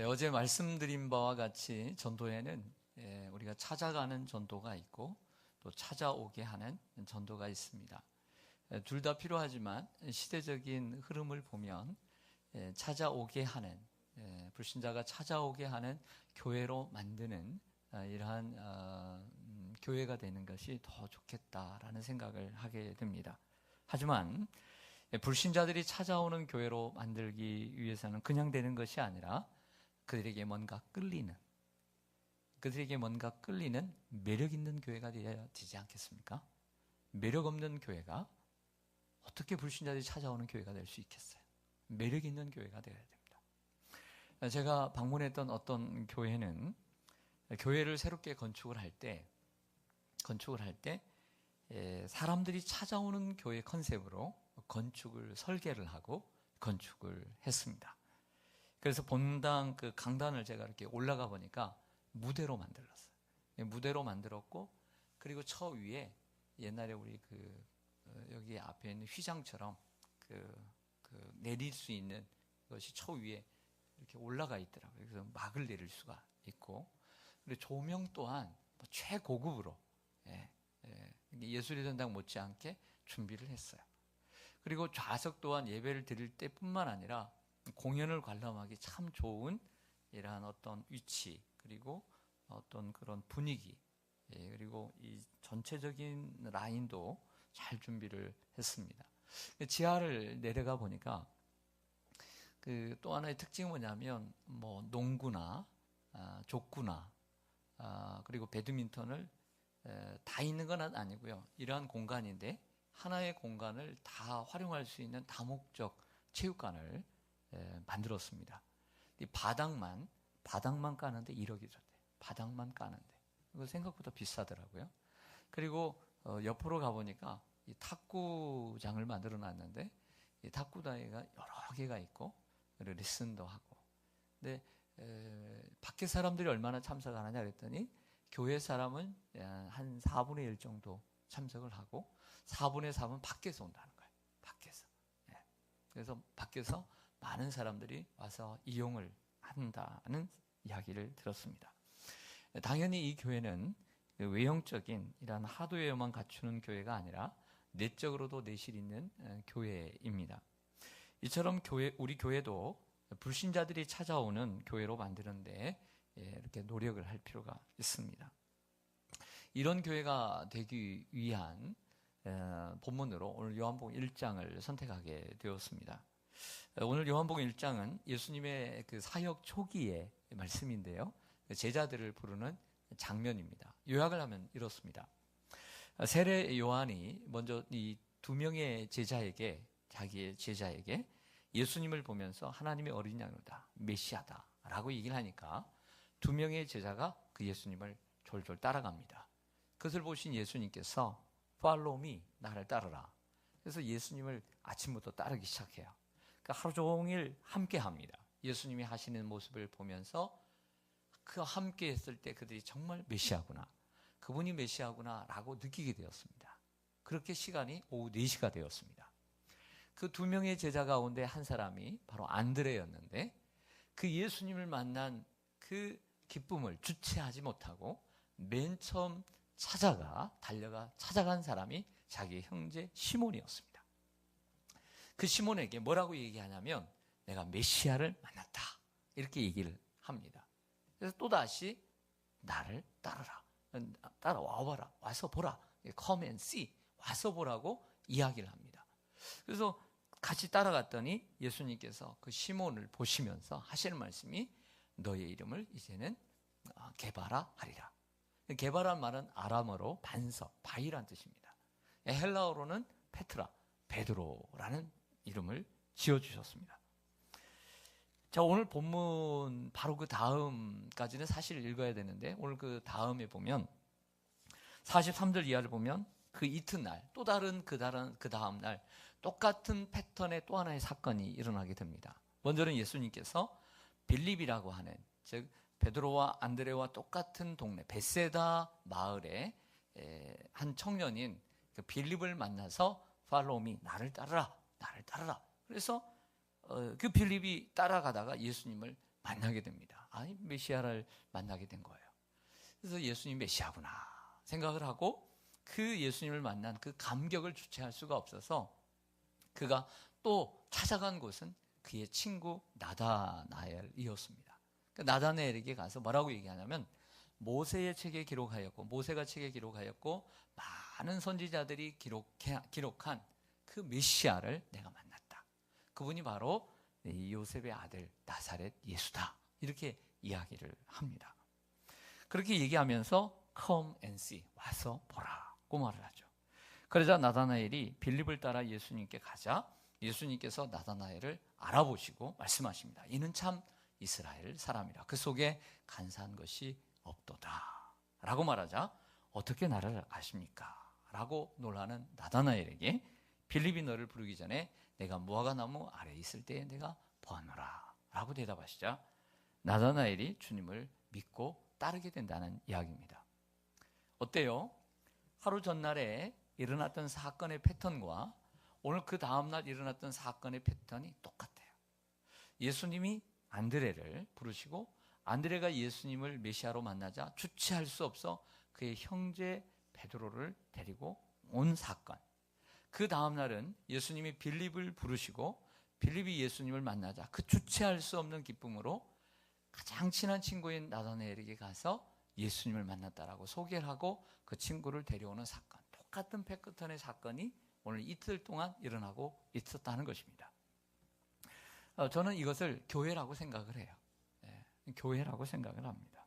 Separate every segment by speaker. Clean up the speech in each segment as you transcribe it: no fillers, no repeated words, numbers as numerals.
Speaker 1: 어제 말씀드린 바와 같이 전도에는 우리가 찾아가는 전도가 있고 또 찾아오게 하는 전도가 있습니다. 둘 다 필요하지만 시대적인 흐름을 보면 찾아오게 하는, 불신자가 찾아오게 하는 교회로 만드는 이러한 교회가 되는 것이 더 좋겠다라는 생각을 하게 됩니다. 하지만 불신자들이 찾아오는 교회로 만들기 위해서는 그냥 되는 것이 아니라 그들에게 뭔가 끌리는 매력 있는 교회가 되어야 되지 않겠습니까? 매력 없는 교회가 어떻게 불신자들이 찾아오는 교회가 될 수 있겠어요? 매력 있는 교회가 되어야 됩니다. 제가 방문했던 어떤 교회는 교회를 새롭게 건축을 할 때 사람들이 찾아오는 교회 컨셉으로 건축을 설계를 하고 건축을 했습니다. 그래서 본당 그 강단을 제가 이렇게 올라가 보니까 무대로 만들었어요. 무대로 만들었고, 그리고 저 위에 옛날에 우리 여기 앞에 있는 휘장처럼 내릴 수 있는 것이 저 위에 이렇게 올라가 있더라고요. 그래서 막을 내릴 수가 있고, 그리고 조명 또한 최고급으로 예술의 전당 못지않게 준비를 했어요. 그리고 좌석 또한 예배를 드릴 때뿐만 아니라 공연을 관람하기 참 좋은 이러한 어떤 위치, 그리고 어떤 그런 분위기, 그리고 이 전체적인 라인도 잘 준비를 했습니다. 지하를 내려가 보니까 또 하나의 특징은 뭐냐면 농구나 족구나 그리고 배드민턴을 다 있는 건 아니고요. 이러한 공간인데 하나의 공간을 다 활용할 수 있는 다목적 체육관을 만들었습니다. 이 바닥만 까는데 1억이 들었대요. 바닥만 까는데. 이거 생각보다 비싸더라고요. 그리고 옆으로 가보니까 이 탁구장을 만들어 놨는데 이 탁구대가 여러 개가 있고 그리고 레슨도 하고. 근데 밖에 사람들이 얼마나 참석하느냐 그랬더니 교회 사람은 한 4분의 1 정도 참석을 하고 4분의 3은 밖에서 온다는 거예요. 밖에서. 그래서 밖에서 많은 사람들이 와서 이용을 한다는 이야기를 들었습니다. 당연히 이 교회는 외형적인 이런 하드웨어만 갖추는 교회가 아니라 내적으로도 내실 있는 교회입니다. 이처럼 우리 교회도 불신자들이 찾아오는 교회로 만드는데 이렇게 노력을 할 필요가 있습니다. 이런 교회가 되기 위한 본문으로 오늘 요한복음 1장을 선택하게 되었습니다. 오늘 요한복음 1장은 예수님의 그 사역 초기의 말씀인데요. 제자들을 부르는 장면입니다. 요약을 하면 이렇습니다. 세례 요한이 먼저 이 두 명의 자기의 제자에게 예수님을 보면서 하나님의 어린 양이다, 메시아다 라고 얘기를 하니까 두 명의 제자가 그 예수님을 졸졸 따라갑니다. 그것을 보신 예수님께서 Follow me, 나를 따르라. 그래서 예수님을 아침부터 따르기 시작해요. 그러니까 하루 종일 함께 합니다. 예수님이 하시는 모습을 보면서 그 함께 했을 때 그들이 정말 메시아구나, 그분이 메시아구나 라고 느끼게 되었습니다. 그렇게 시간이 오후 4시가 되었습니다. 그 두 명의 제자 가운데 한 사람이 바로 안드레였는데 그 예수님을 만난 그 기쁨을 주체하지 못하고 맨 처음 달려가 찾아간 사람이 자기의 형제 시몬이었습니다. 그 시몬에게 뭐라고 얘기하냐면 내가 메시아를 만났다 이렇게 얘기를 합니다. 그래서 또다시 나를 따라와봐라, 와서 보라, come and see, 와서 보라고 이야기를 합니다. 그래서 같이 따라갔더니 예수님께서 그 시몬을 보시면서 하시는 말씀이 너의 이름을 이제는 게바라 하리라. 게바라는 말은 아람어로 반석, 바위란 뜻입니다. 헬라어로는 페트라, 베드로라는 이름을 지어주셨습니다. 자, 오늘 본문 바로 그 다음까지는 사실 읽어야 되는데 오늘 그 다음에 보면 43절 이하를 보면 그 이튿날 또 다른 그 다음 날 똑같은 패턴의 또 하나의 사건이 일어나게 됩니다. 먼저는 예수님께서 빌립이라고 하는, 즉 베드로와 안드레와 똑같은 동네 베세다 마을에 한 청년인 그 빌립을 만나서 Follow me, 나를 따르라. 그래서 그 빌립이 따라가다가 예수님을 만나게 됩니다. 아니, 메시아를 만나게 된 거예요. 그래서 예수님 메시아구나 생각을 하고 그 예수님을 만난 그 감격을 주체할 수가 없어서 그가 또 찾아간 곳은 그의 친구 나다나엘이었습니다. 나다나엘에게 가서 뭐라고 얘기하냐면 모세의 책에 기록하였고 모세가 책에 기록하였고 많은 선지자들이 기록한 그 메시아를 내가 만났다. 그분이 바로 요셉의 아들 나사렛 예수다. 이렇게 이야기를 합니다. 그렇게 얘기하면서 come and see, 와서 보라고 말을 하죠. 그러자 나다나엘이 빌립을 따라 예수님께 가자 예수님께서 나다나엘을 알아보시고 말씀하십니다. 이는 참 이스라엘 사람이라 그 속에 간사한 것이 없도다 라고 말하자 어떻게 나를 아십니까? 라고 놀라는 나다나엘에게 빌립이 너를 부르기 전에 내가 무화과나무 아래에 있을 때에 내가 보았노라 라고 대답하시자 나다나엘이 주님을 믿고 따르게 된다는 이야기입니다. 어때요? 하루 전날에 일어났던 사건의 패턴과 오늘 그 다음날 일어났던 사건의 패턴이 똑같아요. 예수님이 안드레를 부르시고 안드레가 예수님을 메시아로 만나자 주체할 수 없어 그의 형제 베드로를 데리고 온 사건. 그 다음날은 예수님이 빌립을 부르시고 빌립이 예수님을 만나자 그 주체할 수 없는 기쁨으로 가장 친한 친구인 나다나엘에게 가서 예수님을 만났다라고 소개를 하고 그 친구를 데려오는 사건. 똑같은 패턴의 사건이 오늘 이틀 동안 일어나고 있었다는 것입니다. 저는 이것을 교회라고 생각을 해요. 교회라고 생각을 합니다.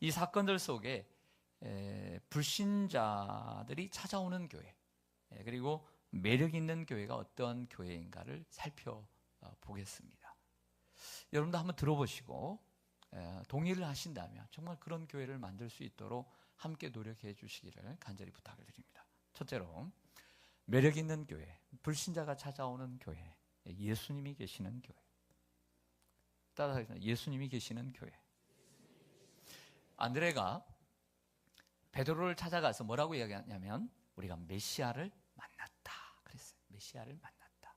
Speaker 1: 이 사건들 속에 불신자들이 찾아오는 교회 그리고 매력 있는 교회가 어떤 교회인가를 살펴보겠습니다. 여러분도 한번 들어보시고 동의를 하신다면 정말 그런 교회를 만들 수 있도록 함께 노력해 주시기를 간절히 부탁을 드립니다. 첫째로 매력 있는 교회, 불신자가 찾아오는 교회, 예수님이 계시는 교회. 따라서 예수님이 계시는 교회. 안드레가 베드로를 찾아가서 뭐라고 이야기하냐면 우리가 메시아를 만났다 그랬어요. 메시아를 만났다.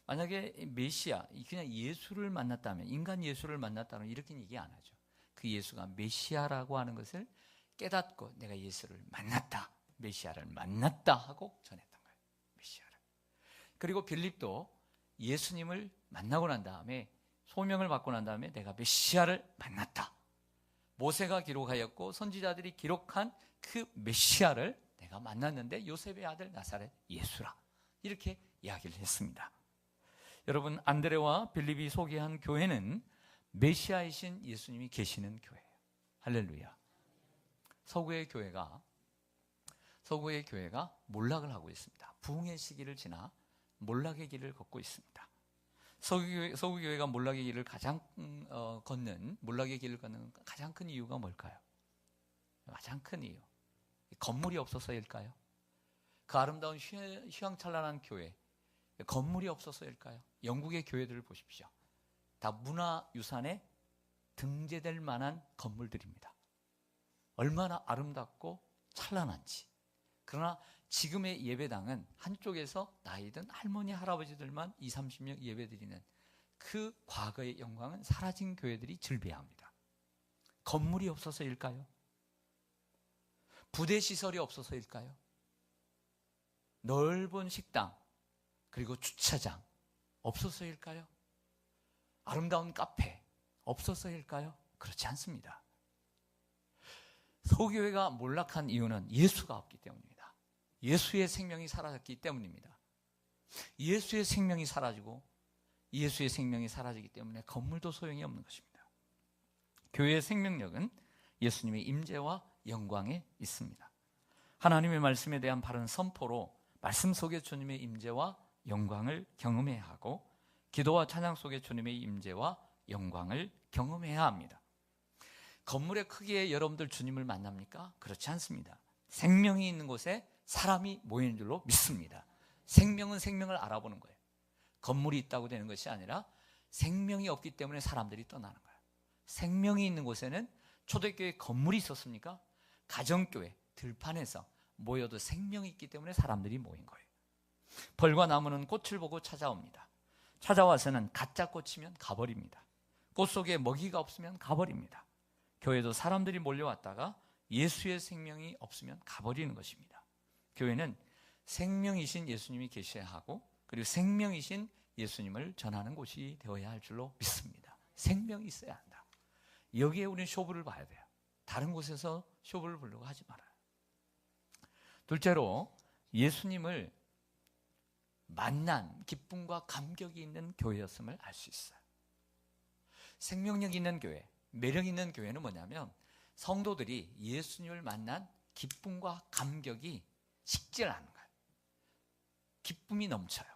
Speaker 1: 만약에 메시아, 그냥 예수를 만났다면 인간 예수를 만났다면 이렇게는 얘기 안 하죠. 그 예수가 메시아라고 하는 것을 깨닫고 내가 예수를 만났다. 메시아를 만났다 하고 전했던 거예요. 메시아를. 그리고 빌립도 예수님을 만나고 난 다음에 소명을 받고 난 다음에 내가 메시아를 만났다. 모세가 기록하였고 선지자들이 기록한 그 메시아를 내가 만났는데 요셉의 아들 나사렛 예수라. 이렇게 이야기를 했습니다. 여러분 안드레와 빌립이 소개한 교회는 메시아이신 예수님이 계시는 교회예요. 할렐루야. 서구의 교회가 몰락을 하고 있습니다. 부흥의 시기를 지나 몰락의 길을 걷고 있습니다. 서구교회가 몰락의 길을 몰락의 길을 걷는 가장 큰 이유가 뭘까요? 가장 큰 이유. 건물이 없어서일까요? 그 아름다운 휘황찬란한 교회, 건물이 없어서일까요? 영국의 교회들을 보십시오. 다 문화유산에 등재될 만한 건물들입니다. 얼마나 아름답고 찬란한지. 그러나 지금의 예배당은 한쪽에서 나이든 할머니, 할아버지들만 20-30명 예배드리는 그 과거의 영광은 사라진 교회들이 즐비합니다. 건물이 없어서일까요? 부대시설이 없어서일까요? 넓은 식당, 그리고 주차장 없어서일까요? 아름다운 카페 없어서일까요? 그렇지 않습니다. 서구교회가 몰락한 이유는 예수가 없기 때문입니다. 예수의 생명이 사라졌기 때문입니다. 예수의 생명이 사라지고 예수의 생명이 사라지기 때문에 건물도 소용이 없는 것입니다. 교회의 생명력은 예수님의 임재와 영광에 있습니다. 하나님의 말씀에 대한 바른 선포로 말씀 속에 주님의 임재와 영광을 경험해야 하고 기도와 찬양 속에 주님의 임재와 영광을 경험해야 합니다. 건물의 크기에 여러분들 주님을 만납니까? 그렇지 않습니다. 생명이 있는 곳에 사람이 모이는 줄로 믿습니다. 생명은 생명을 알아보는 거예요. 건물이 있다고 되는 것이 아니라 생명이 없기 때문에 사람들이 떠나는 거예요. 생명이 있는 곳에는 초대교회 건물이 있었습니까? 가정교회, 들판에서 모여도 생명이 있기 때문에 사람들이 모인 거예요. 벌과 나무는 꽃을 보고 찾아옵니다. 찾아와서는 가짜 꽃이면 가버립니다. 꽃 속에 먹이가 없으면 가버립니다. 교회도 사람들이 몰려왔다가 예수의 생명이 없으면 가버리는 것입니다. 교회는 생명이신 예수님이 계셔야 하고, 그리고 생명이신 예수님을 전하는 곳이 되어야 할 줄로 믿습니다. 생명이 있어야 한다. 여기에 우리는 쇼부를 봐야 돼요. 다른 곳에서 쇼부를 보려고 하지 말아요. 둘째로, 예수님을 만난 기쁨과 감격이 있는 교회였음을 알 수 있어요. 생명력 있는 교회, 매력 있는 교회는 뭐냐면 성도들이 예수님을 만난 기쁨과 감격이 식질 않는 거예요. 기쁨이 넘쳐요.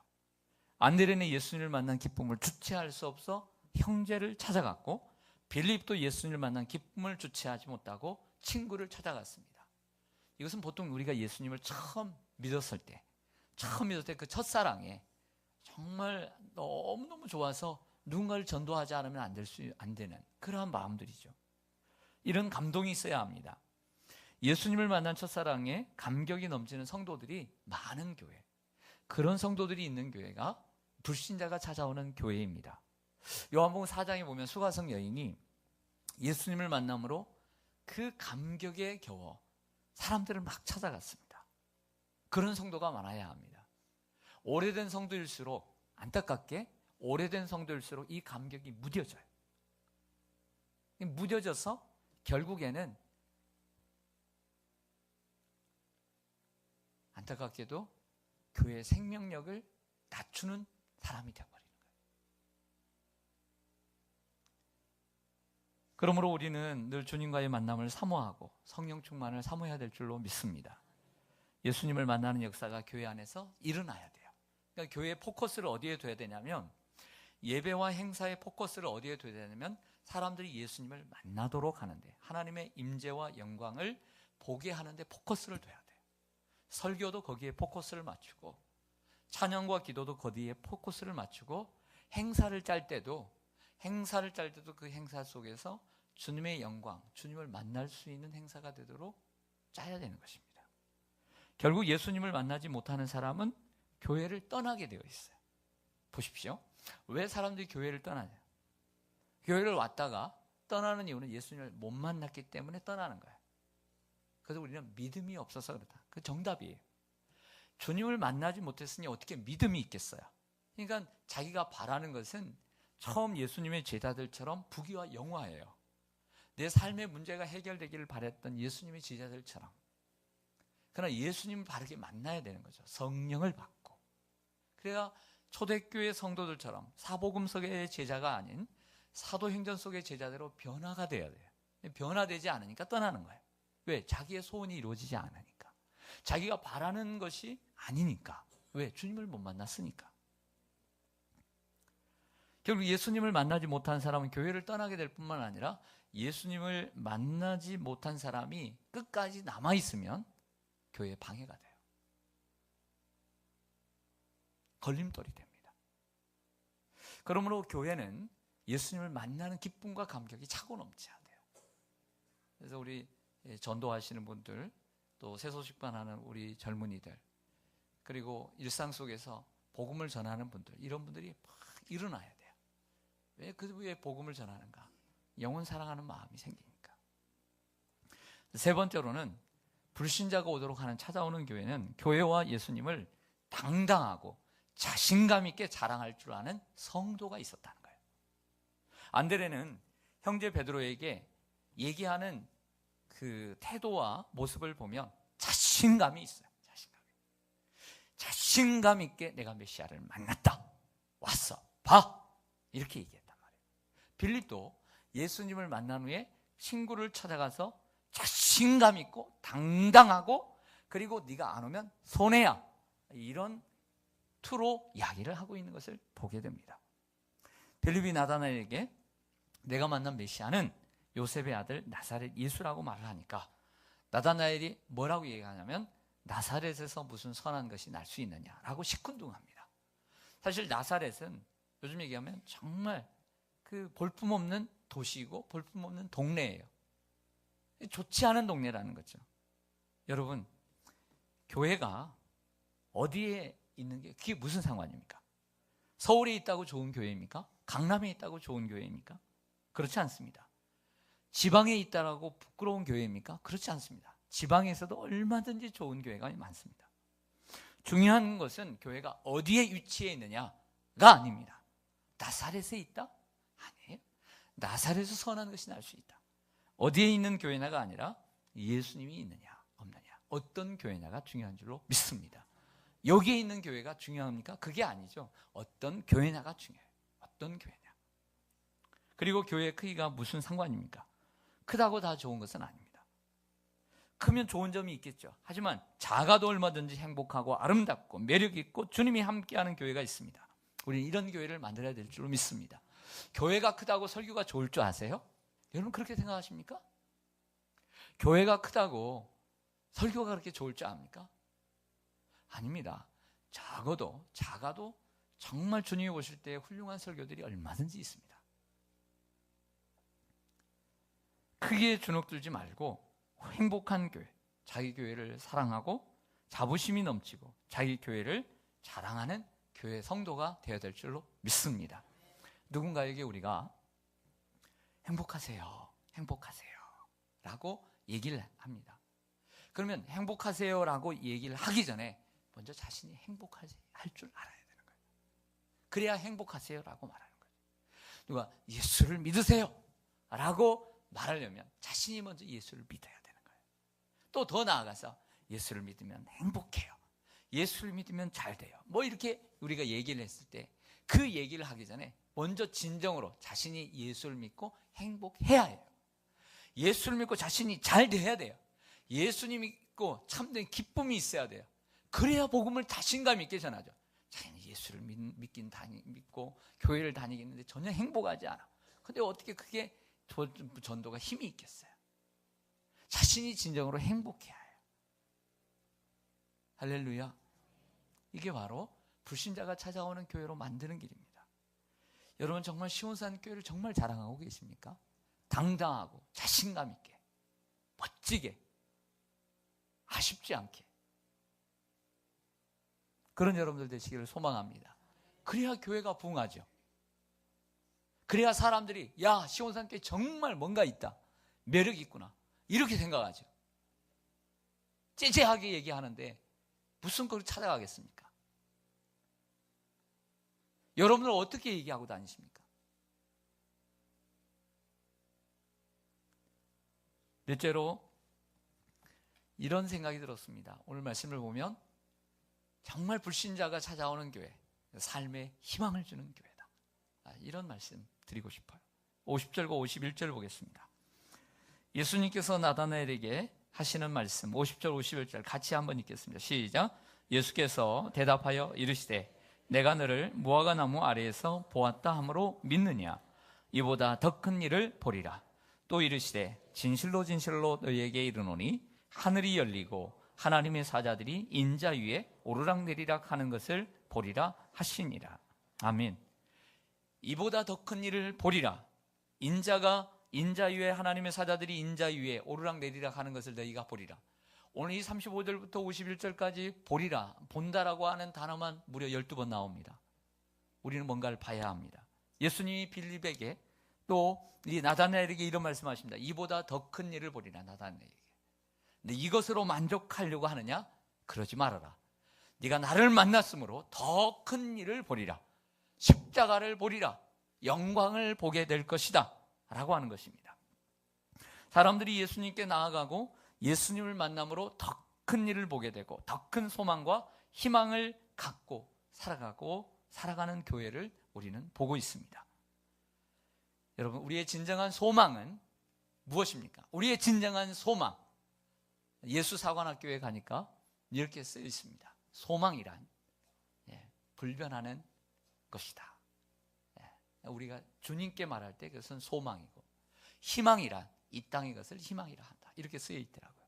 Speaker 1: 안드레는 예수님을 만난 기쁨을 주체할 수 없어 형제를 찾아갔고, 빌립도 예수님을 만난 기쁨을 주체하지 못하고 친구를 찾아갔습니다. 이것은 보통 우리가 예수님을 처음 믿었을 때 그 첫사랑에 정말 너무너무 좋아서 누군가를 전도하지 않으면 안 되는 그러한 마음들이죠. 이런 감동이 있어야 합니다. 예수님을 만난 첫사랑에 감격이 넘치는 성도들이 많은 교회, 그런 성도들이 있는 교회가 불신자가 찾아오는 교회입니다. 요한복음 4장에 보면 수가성 여인이 예수님을 만남으로 그 감격에 겨워 사람들을 막 찾아갔습니다. 그런 성도가 많아야 합니다. 오래된 성도일수록, 안타깝게 오래된 성도일수록 이 감격이 무뎌져요. 무뎌져서 결국에는 안타깝게도 교회의 생명력을 낮추는 사람이 되어버리는 거예요. 그러므로 우리는 늘 주님과의 만남을 사모하고 성령 충만을 사모해야 될 줄로 믿습니다. 예수님을 만나는 역사가 교회 안에서 일어나야 돼요. 그러니까 교회의 포커스를 어디에 둬야 되냐면, 예배와 행사의 포커스를 어디에 둬야 되냐면 사람들이 예수님을 만나도록 하는데, 하나님의 임재와 영광을 보게 하는데 포커스를 둬야 돼요. 설교도 거기에 포커스를 맞추고, 찬양과 기도도 거기에 포커스를 맞추고, 행사를 짤 때도 그 행사 속에서 주님의 영광, 주님을 만날 수 있는 행사가 되도록 짜야 되는 것입니다. 결국 예수님을 만나지 못하는 사람은 교회를 떠나게 되어 있어요. 보십시오. 왜 사람들이 교회를 떠나냐? 교회를 왔다가 떠나는 이유는 예수님을 못 만났기 때문에 떠나는 거예요. 그래서 우리는 믿음이 없어서 그렇다. 그 정답이에요. 주님을 만나지 못했으니 어떻게 믿음이 있겠어요? 그러니까 자기가 바라는 것은 처음 예수님의 제자들처럼 부귀와 영화예요. 내 삶의 문제가 해결되기를 바랬던 예수님의 제자들처럼. 그러나 예수님을 바르게 만나야 되는 거죠. 성령을 받고. 그래야 초대교회 성도들처럼 사복음 속의 제자가 아닌 사도행전 속의 제자대로 변화가 돼야 돼요. 변화되지 않으니까 떠나는 거예요. 왜? 자기의 소원이 이루어지지 않으니까. 자기가 바라는 것이 아니니까. 왜? 주님을 못 만났으니까. 결국 예수님을 만나지 못한 사람은 교회를 떠나게 될 뿐만 아니라, 예수님을 만나지 못한 사람이 끝까지 남아있으면 교회에 방해가 돼요. 걸림돌이 됩니다. 그러므로 교회는 예수님을 만나는 기쁨과 감격이 차고 넘쳐야 돼요. 그래서 우리 전도하시는 분들, 또 새소식반하는 우리 젊은이들, 그리고 일상 속에서 복음을 전하는 분들, 이런 분들이 막 일어나야 돼요. 왜 그 위에 복음을 전하는가? 영혼 사랑하는 마음이 생기니까. 세 번째로는 불신자가 오도록 하는 찾아오는 교회는 교회와 예수님을 당당하고 자신감 있게 자랑할 줄 아는 성도가 있었다는 거예요. 안드레는 형제 베드로에게 얘기하는 그 태도와 모습을 보면 자신감이 있어요. 자신감 있게 내가 메시아를 만났다. 왔어. 봐. 이렇게 얘기했단 말이에요. 빌립도 예수님을 만난 후에 친구를 찾아가서 자신감 있고 당당하고, 그리고 네가 안 오면 손해야, 이런 투로 이야기를 하고 있는 것을 보게 됩니다. 빌립이 나다나엘에게 내가 만난 메시아는 요셉의 아들 나사렛 예수라고 말을 하니까, 나다나엘이 뭐라고 얘기하냐면 나사렛에서 무슨 선한 것이 날 수 있느냐라고 시큰둥합니다. 사실 나사렛은 요즘 얘기하면 정말 그 볼품없는 도시이고 볼품없는 동네예요. 좋지 않은 동네라는 거죠. 여러분, 교회가 어디에 있는 게 그게 무슨 상관입니까? 서울에 있다고 좋은 교회입니까? 강남에 있다고 좋은 교회입니까? 그렇지 않습니다. 지방에 있다라고 부끄러운 교회입니까? 그렇지 않습니다. 지방에서도 얼마든지 좋은 교회가 많습니다. 중요한 것은 교회가 어디에 위치해 있느냐가 아닙니다. 나사렛에 있다? 아니에요. 나사렛에서 선한 것이 날 수 있다. 어디에 있는 교회냐가 아니라 예수님이 있느냐 없느냐, 어떤 교회냐가 중요한 줄로 믿습니다. 여기에 있는 교회가 중요합니까? 그게 아니죠. 어떤 교회냐가 중요해요. 어떤 교회냐. 그리고 교회의 크기가 무슨 상관입니까? 크다고 다 좋은 것은 아닙니다. 크면 좋은 점이 있겠죠. 하지만 작아도 얼마든지 행복하고 아름답고 매력 있고 주님이 함께하는 교회가 있습니다. 우리는 이런 교회를 만들어야 될 줄로 믿습니다. 교회가 크다고 설교가 좋을 줄 아세요? 여러분 그렇게 생각하십니까? 교회가 크다고 설교가 그렇게 좋을 줄 압니까? 아닙니다. 작아도 정말 주님이 오실 때 훌륭한 설교들이 얼마든지 있습니다. 크기에 주눅들지 말고 행복한 교회, 자기 교회를 사랑하고 자부심이 넘치고 자기 교회를 자랑하는 교회 성도가 되어야 될 줄로 믿습니다. 누군가에게 우리가 행복하세요 라고 얘기를 합니다. 그러면 행복하세요 라고 얘기를 하기 전에 먼저 자신이 행복할 줄 알아야 되는 거예요. 그래야 행복하세요 라고 말하는 거예요. 누가 예수를 믿으세요 라고 말하려면 자신이 먼저 예수를 믿어야 되는 거예요. 또 더 나아가서 예수를 믿으면 행복해요, 예수를 믿으면 잘 돼요, 뭐 이렇게 우리가 얘기를 했을 때 그 얘기를 하기 전에 먼저 진정으로 자신이 예수를 믿고 행복해야 해요. 예수를 믿고 자신이 잘 돼야 돼요. 예수님 믿고 참된 기쁨이 있어야 돼요. 그래야 복음을 자신감 있게 전하죠. 자기는 예수를 믿고 교회를 다니겠는데 전혀 행복하지 않아. 근데 어떻게 그게 전도가 힘이 있겠어요? 자신이 진정으로 행복해야 해요. 할렐루야. 이게 바로 불신자가 찾아오는 교회로 만드는 길입니다. 여러분 정말 시온산 교회를 정말 자랑하고 계십니까? 당당하고 자신감 있게, 멋지게, 아쉽지 않게 그런 여러분들 되시기를 소망합니다. 그래야 교회가 부흥하죠. 그래야 사람들이 야, 시온산 교회 정말 뭔가 있다, 매력이 있구나 이렇게 생각하죠. 째째하게 얘기하는데 무슨 걸 찾아가겠습니까? 여러분들 어떻게 얘기하고 다니십니까? 넷째로 이런 생각이 들었습니다. 오늘 말씀을 보면 정말 불신자가 찾아오는 교회, 삶에 희망을 주는 교회다. 이런 말씀 드리고 싶어요. 50절과 51절 보겠습니다. 예수님께서 나다나엘에게 하시는 말씀 50절 51절 같이 한번 읽겠습니다. 시작. 예수께서 대답하여 이르시되 내가 너를 무화과 나무 아래에서 보았다 함으로 믿느냐? 이보다 더 큰 일을 보리라. 또 이르시되 진실로 진실로 너희에게 이르노니 하늘이 열리고 하나님의 사자들이 인자 위에 오르락내리락 하는 것을 보리라 하시니라. 아멘. 이보다 더 큰 일을 보리라. 인자 위에 하나님의 사자들이 인자 위에 오르락내리락 하는 것을 너희가 보리라. 오늘 이 35절부터 51절까지 보리라, 본다라고 하는 단어만 무려 12번 나옵니다. 우리는 뭔가를 봐야 합니다. 예수님이 빌립에게 또 이 나다나엘에게 이런 말씀하십니다. 이보다 더 큰 일을 보리라. 나다나엘에게. 근데 이것으로 만족하려고 하느냐? 그러지 말아라. 네가 나를 만났으므로 더 큰 일을 보리라. 십자가를 보리라. 영광을 보게 될 것이다 라고 하는 것입니다. 사람들이 예수님께 나아가고 예수님을 만남으로 더 큰 일을 보게 되고 더 큰 소망과 희망을 갖고 살아가는 교회를 우리는 보고 있습니다. 여러분, 우리의 진정한 소망은 무엇입니까? 우리의 진정한 소망, 예수 사관학교에 가니까 이렇게 쓰여 있습니다. 소망이란 불변하는 것이다. 우리가 주님께 말할 때 그것은 소망이고, 희망이란 이 땅의 것을 희망이라 한다, 이렇게 쓰여 있더라고요.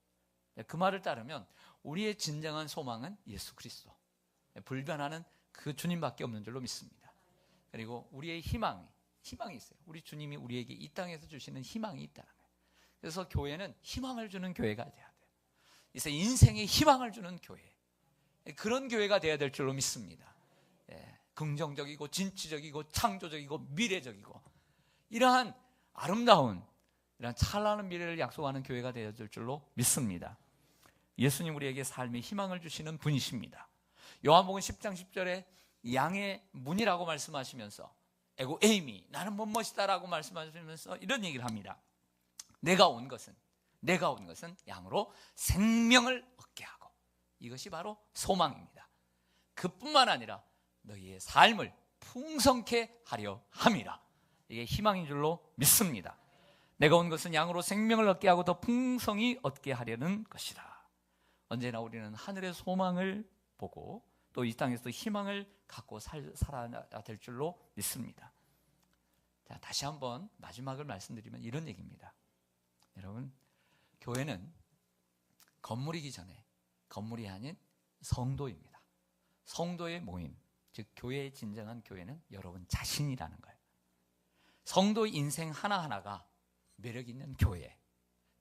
Speaker 1: 그 말을 따르면 우리의 진정한 소망은 예수 그리스도, 불변하는 그 주님밖에 없는 줄로 믿습니다. 그리고 우리의 희망이 있어요. 우리 주님이 우리에게 이 땅에서 주시는 희망이 있다는 거예요. 그래서 교회는 희망을 주는 교회가 돼야 돼요. 그래서 인생에 희망을 주는 교회, 그런 교회가 돼야 될 줄로 믿습니다. 긍정적이고 진취적이고 창조적이고 미래적이고 이러한 아름다운 이런 찬란한 미래를 약속하는 교회가 되어질 줄로 믿습니다. 예수님 우리에게 삶의 희망을 주시는 분이십니다. 요한복음 10장 10절에 양의 문이라고 말씀하시면서 에고 에이미 나는 무엇이다라고 말씀하시면서 이런 얘기를 합니다. 내가 온 것은 양으로 생명을 얻게 하고, 이것이 바로 소망입니다. 그뿐만 아니라 너희의 삶을 풍성케 하려 함이라. 이게 희망인 줄로 믿습니다. 내가 온 것은 양으로 생명을 얻게 하고 더 풍성히 얻게 하려는 것이다. 언제나 우리는 하늘의 소망을 보고 또 이 땅에서도 희망을 갖고 살아야 될 줄로 믿습니다. 자, 다시 한번 마지막을 말씀드리면 이런 얘기입니다. 여러분, 교회는 건물이기 전에 건물이 아닌 성도입니다. 성도의 모임, 즉 교회의 진정한 교회는 여러분 자신이라는 거예요. 성도 인생 하나하나가 매력 있는 교회,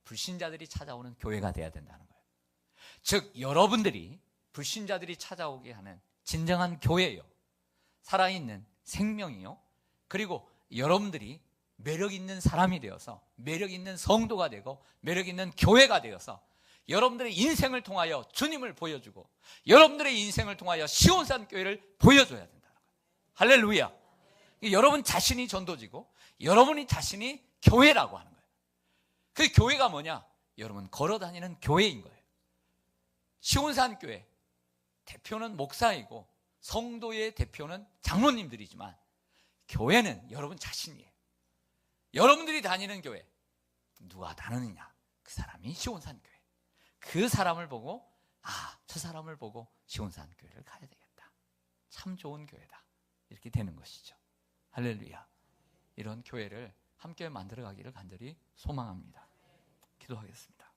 Speaker 1: 불신자들이 찾아오는 교회가 돼야 된다는 거예요. 즉 여러분들이 불신자들이 찾아오게 하는 진정한 교회요, 살아있는 생명이요, 그리고 여러분들이 매력 있는 사람이 되어서 매력 있는 성도가 되고 매력 있는 교회가 되어서 여러분들의 인생을 통하여 주님을 보여주고 여러분들의 인생을 통하여 시온산 교회를 보여줘야 된다는 거예요. 할렐루야. 여러분 자신이 전도지고 여러분이 자신이 교회라고 하는 거예요. 그 교회가 뭐냐? 여러분 걸어다니는 교회인 거예요. 시온산 교회 대표는 목사이고 성도의 대표는 장로님들이지만 교회는 여러분 자신이에요. 여러분들이 다니는 교회 누가 다니느냐? 그 사람이 시온산 교회. 그 사람을 보고 저 사람을 보고 시온산 교회를 가야 되겠다. 참 좋은 교회다. 이렇게 되는 것이죠. 할렐루야. 이런 교회를 함께 만들어가기를 간절히 소망합니다. 기도하겠습니다.